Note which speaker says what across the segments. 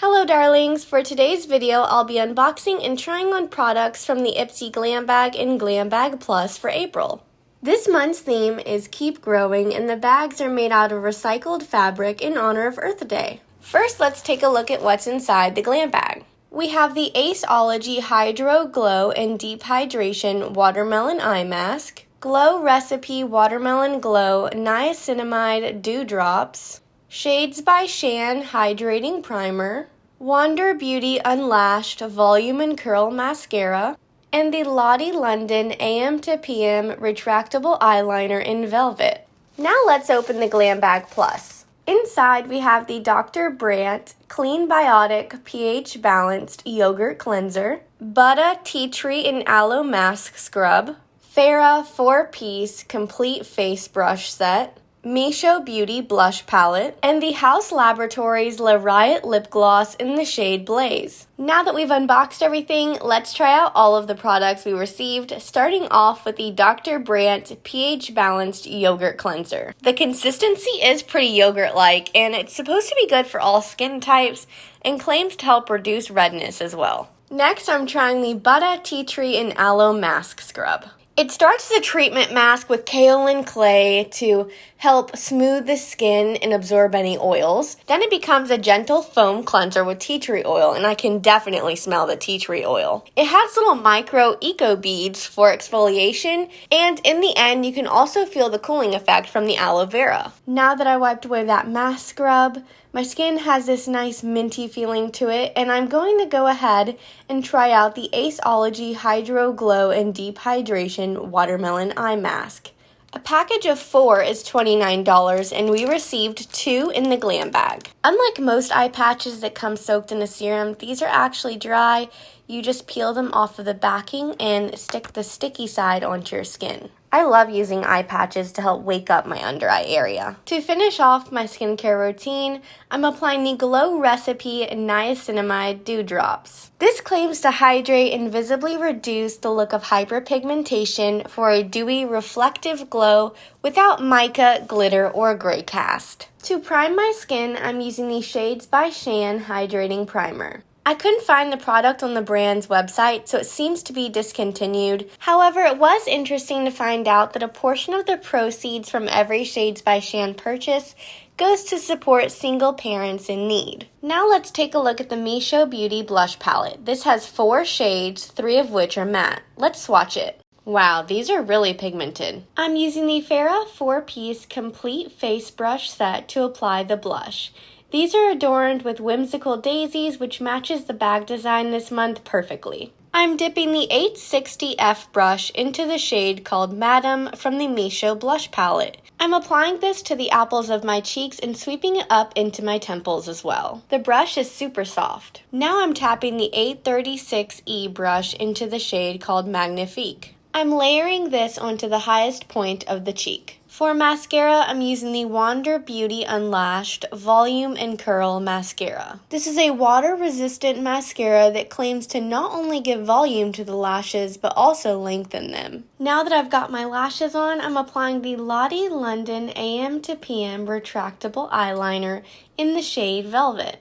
Speaker 1: Hello darlings, for today's video I'll be unboxing and trying on products from the Ipsy Glam Bag and Glam Bag Plus for April. This month's theme is Keep Growing and the bags are made out of recycled fabric in honor of Earth Day. First, let's take a look at what's inside the Glam Bag. We have the Aceology Hydro Glow and Deep Hydration Watermelon Eye Mask, Glow Recipe Watermelon Glow Niacinamide Dewdrops, Shades by Shan Hydrating Primer, Wander Beauty Unlashed Volume and Curl Mascara, and the Lottie London AM to PM Retractable Eyeliner in Velvet. Now let's open the Glam Bag Plus. Inside we have the Dr. Brandt Clean Biotic pH Balanced Yogurt Cleanser, Buttah Tea Tree and Aloe Mask Scrub, F.A.R.A.H 4-piece Complete Face Brush Set, Mischo Beauty Blush Palette, and the Haus Laboratories Riot Lip Gloss in the shade Blaze. Now that we've unboxed everything, let's try out all of the products we received, starting off with the Dr. Brandt pH Balanced Yogurt Cleanser. The consistency is pretty yogurt-like, and it's supposed to be good for all skin types, and claims to help reduce redness as well. Next, I'm trying the Buttah Tea Tree and Aloe Mask Scrub. It starts as a treatment mask with kaolin clay to help smooth the skin and absorb any oils. Then it becomes a gentle foam cleanser with tea tree oil, and I can definitely smell the tea tree oil. It has little micro eco beads for exfoliation, and in the end you can also feel the cooling effect from the aloe vera. Now that I wiped away that mask scrub, my skin has this nice minty feeling to it, and I'm going to go ahead and try out the Aceology Hydro Glow and Deep Hydration Watermelon Eye Mask. A package of 4 is $29, and we received 2 in the Glam Bag. Unlike most eye patches that come soaked in a serum, these are actually dry. You just peel them off of the backing and stick the sticky side onto your skin. I love using eye patches to help wake up my under eye area. To finish off my skincare routine, I'm applying the Glow Recipe Niacinamide Dewdrops. This claims to hydrate and visibly reduce the look of hyperpigmentation for a dewy, reflective glow without mica, glitter, or gray cast. To prime my skin, I'm using the Shades by Shan Hydrating Primer. I couldn't find the product on the brand's website, so it seems to be discontinued. However, it was interesting to find out that a portion of the proceeds from every Shades by Shan purchase goes to support single parents in need. Now let's take a look at the Mischo Beauty Blush Palette. This has 4 shades, 3 of which are matte. Let's swatch it. Wow, these are really pigmented. I'm using the F.A.R.A.H 4-piece Complete Face Brush Set to apply the blush. These are adorned with whimsical daisies, which matches the bag design this month perfectly. I'm dipping the 860F brush into the shade called Madam from the Mischo Blush Palette. I'm applying this to the apples of my cheeks and sweeping it up into my temples as well. The brush is super soft. Now I'm tapping the 836E brush into the shade called Magnifique. I'm layering this onto the highest point of the cheek. For mascara, I'm using the Wander Beauty Unlashed Volume and Curl Mascara. This is a water-resistant mascara that claims to not only give volume to the lashes, but also lengthen them. Now that I've got my lashes on, I'm applying the Lottie London AM to PM Retractable Eyeliner in the shade Velvet.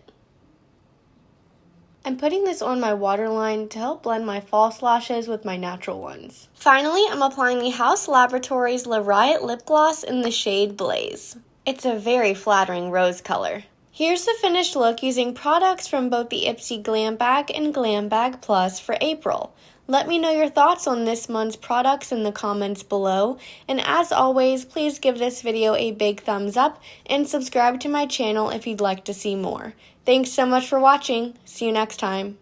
Speaker 1: I'm putting this on my waterline to help blend my false lashes with my natural ones. Finally, I'm applying the Haus Laboratories Riot Lip Gloss in the shade Blaze. It's a very flattering rose color. Here's the finished look using products from both the Ipsy Glam Bag and Glam Bag Plus for April. Let me know your thoughts on this month's products in the comments below, and as always, please give this video a big thumbs up and subscribe to my channel if you'd like to see more. Thanks so much for watching. See you next time.